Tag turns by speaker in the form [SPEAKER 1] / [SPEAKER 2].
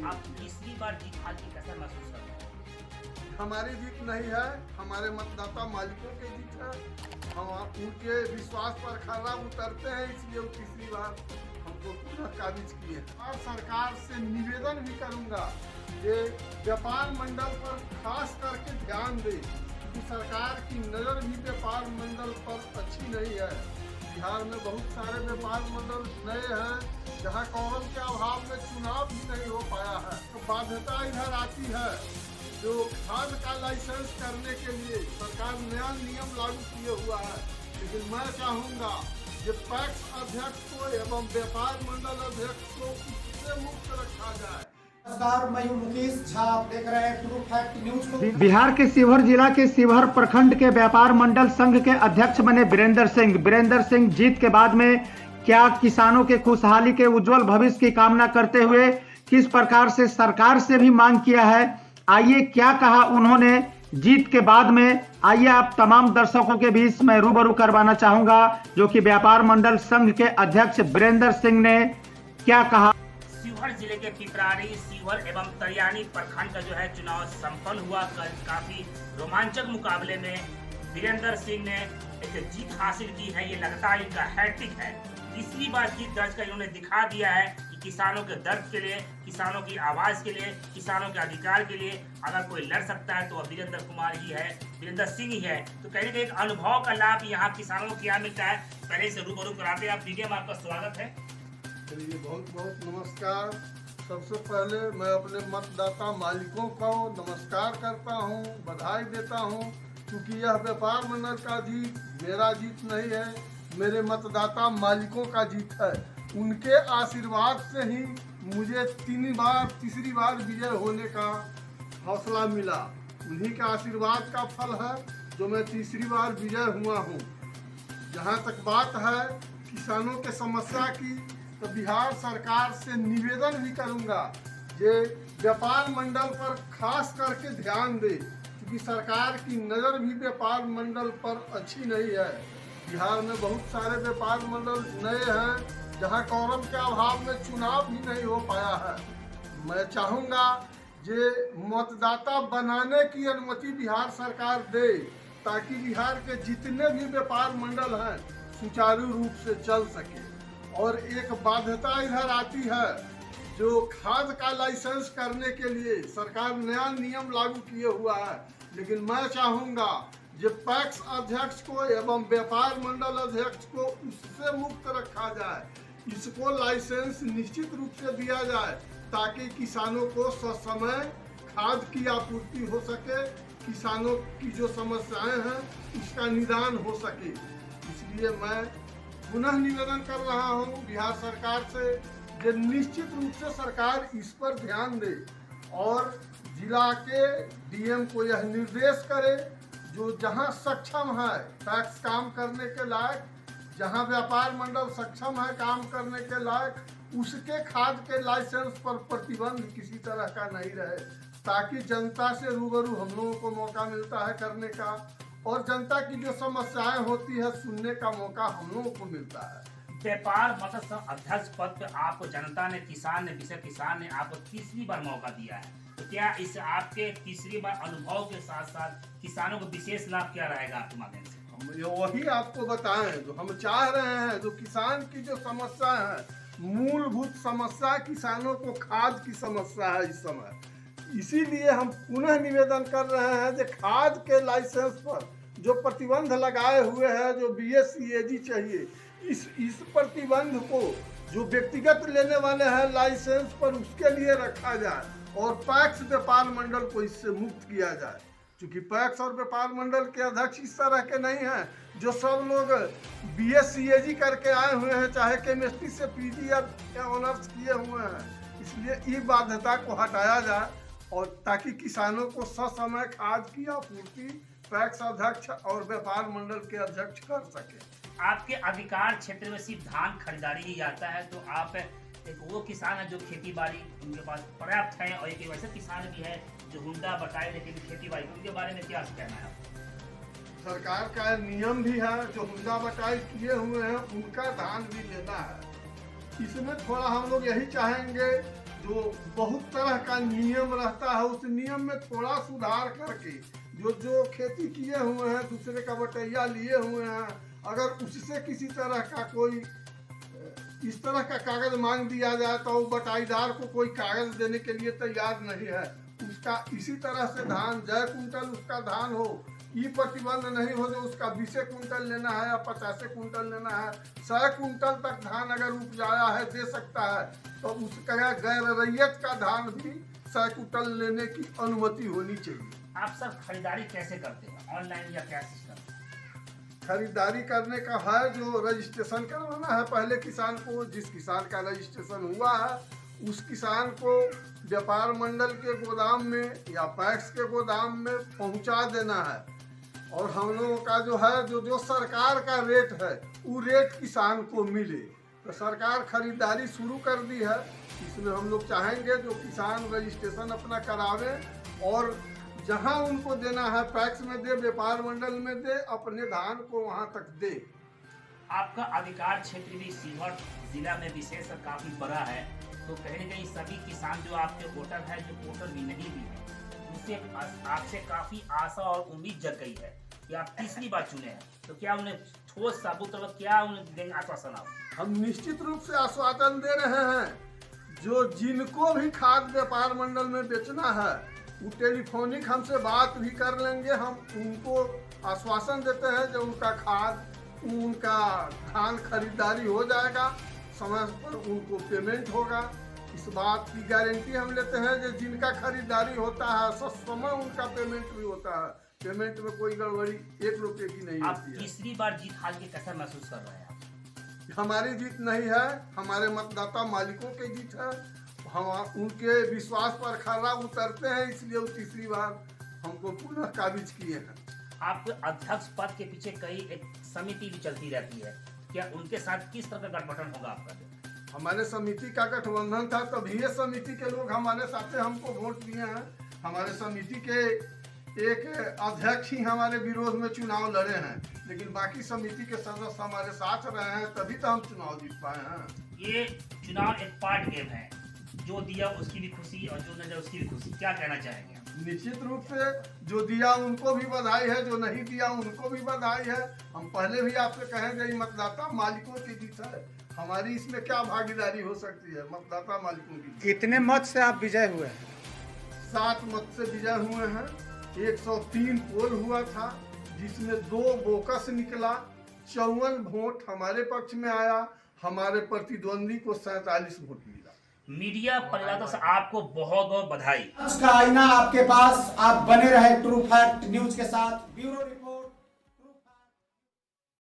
[SPEAKER 1] आप तीसरी बार जीत हार की कैसा महसूस कर रहे हैं?
[SPEAKER 2] हमारी जीत नहीं है, हमारे मतदाता मालिकों की जीत है। हम उनके विश्वास पर खरा उतरते हैं, इसलिए वो तीसरी बार हमको पुनः काबिज किए। और सरकार से निवेदन भी करूंगा कि व्यापार मंडल पर खास करके ध्यान दे, क्योंकि सरकार की नज़र भी व्यापार मंडल पर अच्छी नहीं है। बिहार में बहुत सारे व्यापार मंडल नए हैं जहां कौरम के अभाव में चुनाव भी नहीं हो पाया है, तो बाध्यता इधर आती है। जो खाद का लाइसेंस करने के लिए सरकार नया नियम लागू किए हुआ है, लेकिन मैं चाहूँगा कि पैक्स अध्यक्ष को एवं व्यापार मंडल अध्यक्ष को इससे मुक्त रखा जाए।
[SPEAKER 3] नमस्कार, मैं हूं मुकेश झा, आप देख रहे हैं ट्रू फैक्ट न्यूज को।
[SPEAKER 4] बिहार के शिवहर जिला के शिवहर प्रखंड के व्यापार मंडल संघ के अध्यक्ष बने वीरेंद्र सिंह जीत के बाद में क्या किसानों के खुशहाली के उज्जवल भविष्य की कामना करते हुए किस प्रकार से सरकार से भी मांग किया है, आइए क्या कहा उन्होंने जीत के बाद में, आइए आप तमाम दर्शकों के बीच में रूबरू करवाना चाहूंगा जो कि व्यापार मंडल संघ के अध्यक्ष वीरेंद्र सिंह ने क्या कहा।
[SPEAKER 1] शिवहर जिले के पिपरारी, शिवहर एवं तरियानी प्रखंड का जो है चुनाव संपन्न हुआ। कल काफी रोमांचक मुकाबले में वीरेंद्र सिंह ने एक जीत हासिल की है। ये लगातार इनका हैट्रिक है। तीसरी बार जीत दर्ज कर इन्होंने दिखा दिया है कि किसानों के दर्द के लिए, किसानों की आवाज के लिए, किसानों के अधिकार के लिए अगर कोई लड़ सकता है तो वीरेंद्र सिंह ही है। तो कहीं ना कहीं एक अनुभव का लाभ यहाँ किसानों को क्या मिलता है, पहले से रूबरू कराते हैं। आप मीडिया में आपका स्वागत है।
[SPEAKER 2] चलिए, बहुत बहुत नमस्कार। सबसे पहले मैं अपने मतदाता मालिकों को नमस्कार करता हूं, बधाई देता हूं, क्योंकि यह व्यापार मंडल का जीत मेरा जीत नहीं है, मेरे मतदाता मालिकों का जीत है। उनके आशीर्वाद से ही मुझे तीसरी बार विजय होने का हौसला मिला। उन्हीं के आशीर्वाद का फल है जो मैं तीसरी बार विजय हुआ हूँ। जहाँ तक बात है किसानों के समस्या की, तो बिहार सरकार से निवेदन भी करूंगा कि व्यापार मंडल पर खास करके ध्यान दे, क्योंकि सरकार की नज़र भी व्यापार मंडल पर अच्छी नहीं है। बिहार में बहुत सारे व्यापार मंडल नए हैं जहां कौरम के अभाव में चुनाव भी नहीं हो पाया है। मैं चाहूँगा कि मतदाता बनाने की अनुमति बिहार सरकार दे, ताकि बिहार के जितने भी व्यापार मंडल हैं सुचारू रूप से चल सके। और एक बाध्यता इधर आती है, जो खाद का लाइसेंस करने के लिए सरकार नया नियम लागू किए हुआ है, लेकिन मैं चाहूँगा जो पैक्स अध्यक्ष को एवं व्यापार मंडल अध्यक्ष को उससे मुक्त रखा जाए। इसको लाइसेंस निश्चित रूप से दिया जाए ताकि किसानों को ससमय खाद की आपूर्ति हो सके, किसानों की जो समस्याएं हैं उसका निदान हो सके। इसलिए मैं पुनः निवेदन कर रहा हूं बिहार सरकार से कि निश्चित रूप से सरकार इस पर ध्यान दे और जिला के डीएम को यह निर्देश करे, जो जहां सक्षम है टैक्स काम करने के लायक, जहां व्यापार मंडल सक्षम है काम करने के लायक, उसके खाद के लाइसेंस पर प्रतिबंध किसी तरह का नहीं रहे, ताकि जनता से रूबरू हम लोगों को मौका मिलता है करने का, और जनता की जो समस्याएं होती है सुनने का मौका हम लोगों को मिलता है।
[SPEAKER 1] व्यापार मंडल संघ अध्यक्ष पद पर आपको जनता ने, किसान ने आपको तीसरी बार मौका दिया है, तो क्या इस आपके तीसरी बार अनुभव के साथ साथ किसानों को विशेष लाभ क्या रहेगा आपके माध्यम से?
[SPEAKER 2] हम वही आपको बताएं जो हम चाह रहे हैं। जो किसान की जो समस्या है, मूलभूत समस्या किसानों को खाद की समस्या है इस समय। इसीलिए हम पुनः निवेदन कर रहे हैं कि खाद के लाइसेंस पर जो प्रतिबंध लगाए हुए हैं, जो BSCAG चाहिए, इस प्रतिबंध को जो व्यक्तिगत लेने वाले हैं लाइसेंस पर उसके लिए रखा जाए और पैक्स व्यापार मंडल को इससे मुक्त किया जाए। क्योंकि पैक्स और व्यापार मंडल के अध्यक्ष इस तरह के नहीं हैं जो सब लोग BSCAG करके आए हुए हैं, चाहे केमिस्ट्री से PG या ऑनर्स किए हुए हैं। इसलिए ये बाध्यता को हटाया जाए और ताकि किसानों को ससमय खाद की आपूर्ति पैक्स अध्यक्ष और व्यापार मंडल के अध्यक्ष कर सके।
[SPEAKER 1] आपके अधिकार क्षेत्र में सिर्फ धान खरीदारी ही आता है, तो आप एक वो किसान है जो खेती बाड़ी उनके पास पर्याप्त है, और एक वैसे किसान भी है जो हुंडा बटाई लेकिन खेती बाड़ी, उनके बारे में क्या कहना है?
[SPEAKER 2] सरकार का नियम भी है, जो हुंडा बटाई किए हुए हैं उनका धान भी लेना है। इसमें थोड़ा हम लोग यही चाहेंगे जो बहुत तरह का नियम रहता है, उस नियम में थोड़ा सुधार करके जो खेती किए हुए हैं, दूसरे का बटैया लिए हुए हैं, अगर उससे किसी तरह का कोई इस तरह का कागज मांग दिया जाए तो वो बटाईदार को कोई कागज देने के लिए तैयार नहीं है। उसका इसी तरह से धान 1 कुंटल उसका धान हो, ये प्रतिबंध नहीं हो जो उसका 20 कुंटल लेना है या 50 कुंटल लेना है। 100 कुंटल तक धान अगर उपजाया है दे सकता है, तो उसका गैर रैयत का धान भी 100 कुंटल लेने की अनुमति होनी चाहिए।
[SPEAKER 1] आप सर खरीदारी कैसे करते हैं, ऑनलाइन या क्या सिस्टम?
[SPEAKER 2] खरीदारी करने का है, जो रजिस्ट्रेशन करवाना है पहले किसान को, जिस किसान का रजिस्ट्रेशन हुआ है उस किसान को व्यापार मंडल के गोदाम में या पैक्स के गोदाम में पहुंचा देना है। और हम लोगों का जो है जो सरकार का रेट है वो रेट किसान को मिले। तो सरकार खरीदारी शुरू कर दी है। इसमें हम लोग चाहेंगे जो किसान रजिस्ट्रेशन अपना करावे और जहां उनको देना है पैक्स में दे, व्यापार मंडल में दे, अपने धान को वहां तक दे।
[SPEAKER 1] आपका अधिकार क्षेत्र भी सीहोर जिला में विशेष काफी बड़ा है, तो कहीं न कहीं सभी किसान जो आपके वोटर हैं, जो वोटर भी नहीं भी है, उनसे आपसे काफी आशा और उम्मीद जग गई है कि आप तीसरी बार चुने हैं, तो क्या उन्हें ठोस साबुत क्या उन्हें देंगे आश्वासन आप?
[SPEAKER 2] हम निश्चित रूप से आश्वासन दे रहे हैं। जो जिनको भी खाद व्यापार मंडल में बेचना है वो टेलीफोनिक हमसे बात भी कर लेंगे। हम उनको आश्वासन देते हैं जो उनका खाद उनका धान खरीदारी हो जाएगा, समय पर उनको पेमेंट होगा। इस बात की गारंटी हम लेते हैं कि जिनका खरीदारी होता है समय उनका पेमेंट भी होता है। पेमेंट में कोई गड़बड़ी 1 रुपये की नहीं
[SPEAKER 1] आप
[SPEAKER 2] होती है।
[SPEAKER 1] तीसरी बार जीत हाल के कैसा महसूस कर रहे हैं आप?
[SPEAKER 2] हमारी जीत नहीं है, हमारे मतदाता मालिकों की जीत है। हम उनके विश्वास पर खरा उतरते हैं, इसलिए वो तीसरी बार हमको पुनः काबिज किए हैं।
[SPEAKER 1] आपके अध्यक्ष पद के पीछे कई एक समिति भी चलती रहती है, क्या उनके साथ किस तरह का गठबंधन होगा आपका?
[SPEAKER 2] हमारे समिति का गठबंधन था, तभी ये समिति के लोग हमारे साथ हमको वोट दिए हैं। हमारे समिति के एक अध्यक्ष ही हमारे विरोध में चुनाव लड़े हैं, लेकिन बाकी समिति के सदस्य हमारे साथ रहे हैं, तभी तो हम चुनाव जीत पाए हैं।
[SPEAKER 1] ये चुनाव एक पार्ट गेम है, जो दिया उसकी भी खुशी और जो न दिया उसकी भी खुशी, क्या कहना चाहेंगे?
[SPEAKER 2] निश्चित रूप से जो दिया उनको भी बधाई है, जो नहीं दिया उनको भी बधाई है। हम पहले भी आपसे कहेंगे मतदाता मालिकों की जीत है, हमारी इसमें क्या भागीदारी हो सकती है? मतदाता मालिकों की।
[SPEAKER 4] कितने मत से आप विजय हुए हैं?
[SPEAKER 2] 7 मत से विजय हुए हैं। 103 पोल हुआ था, जिसमें 2 बोकस निकला। 54 वोट हमारे पक्ष में आया, हमारे प्रतिद्वंदी को 47 वोट मिला।
[SPEAKER 1] मीडिया परिवार से आपको बहुत बहुत बधाई।
[SPEAKER 3] आज का आईना आपके पास, आप बने रहे ट्रू फैक्ट न्यूज के साथ। Bureau report.